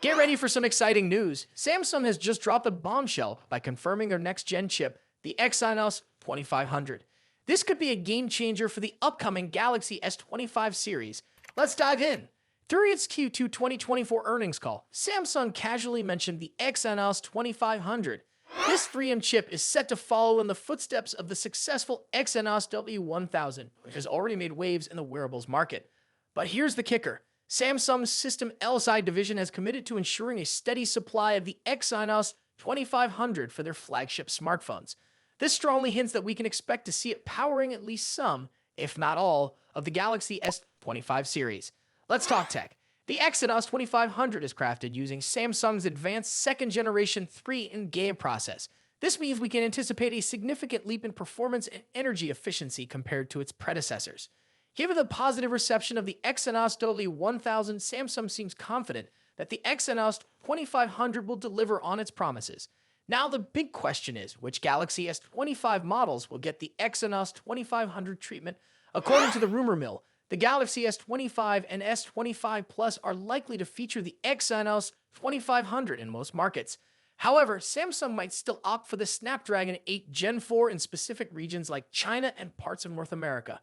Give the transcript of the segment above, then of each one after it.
Get ready for some exciting news. Samsung has just dropped a bombshell by confirming their next-gen chip, the Exynos 2500. This could be a game changer for the upcoming Galaxy S25 series. Let's dive in. During its Q2 2024 earnings call, Samsung casually mentioned the Exynos 2500. This 3M chip is set to follow in the footsteps of the successful Exynos W1000, which has already made waves in the wearables market. But here's the kicker. Samsung's System LSI division has committed to ensuring a steady supply of the Exynos 2500 for their flagship smartphones. This strongly hints that we can expect to see it powering at least some, if not all, of the Galaxy S25 series. Let's talk tech. The Exynos 2500 is crafted using Samsung's advanced second-generation 3-in-GaN process. This means we can anticipate a significant leap in performance and energy efficiency compared to its predecessors. Given the positive reception of the Exynos W1000, Samsung seems confident that the Exynos 2500 will deliver on its promises. Now the big question is, which Galaxy S25 models will get the Exynos 2500 treatment? According to the rumor mill, the Galaxy S25 and S25 Plus are likely to feature the Exynos 2500 in most markets. However, Samsung might still opt for the Snapdragon 8 Gen 4 in specific regions like China and parts of North America.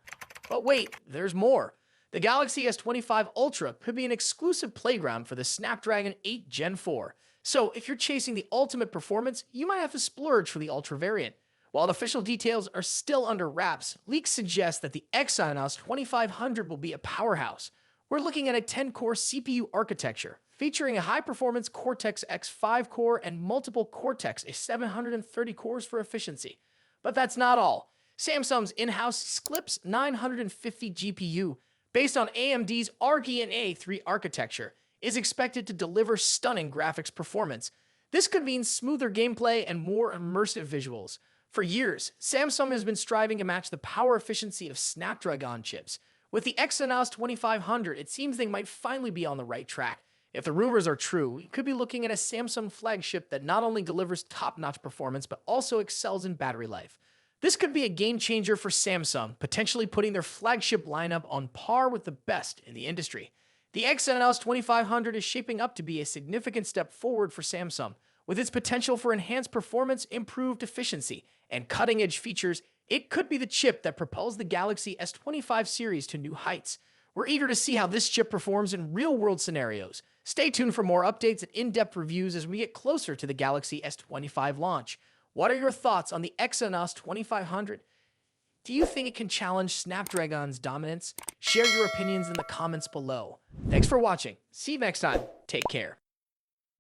But wait, there's more. The Galaxy S25 Ultra could be an exclusive playground for the Snapdragon 8 Gen 4. So if you're chasing the ultimate performance, you might have to splurge for the Ultra variant. While the official details are still under wraps, leaks suggest that the Exynos 2500 will be a powerhouse. We're looking at a 10-core CPU architecture, featuring a high-performance Cortex-X5 core and multiple Cortex A730 cores for efficiency. But that's not all. Samsung's in-house Sclip's 950 GPU, based on AMD's RDNA 3 architecture, is expected to deliver stunning graphics performance. This could mean smoother gameplay and more immersive visuals. For years, Samsung has been striving to match the power efficiency of Snapdragon chips. With the Exynos 2500, it seems they might finally be on the right track. If the rumors are true, we could be looking at a Samsung flagship that not only delivers top-notch performance, but also excels in battery life. This could be a game changer for Samsung, potentially putting their flagship lineup on par with the best in the industry. The Exynos 2500 is shaping up to be a significant step forward for Samsung. With its potential for enhanced performance, improved efficiency, and cutting-edge features, it could be the chip that propels the Galaxy S25 series to new heights. We're eager to see how this chip performs in real-world scenarios. Stay tuned for more updates and in-depth reviews as we get closer to the Galaxy S25 launch. What are your thoughts on the Exynos 2500? Do you think it can challenge Snapdragon's dominance? Share your opinions in the comments below. Thanks for watching. See you next time. Take care.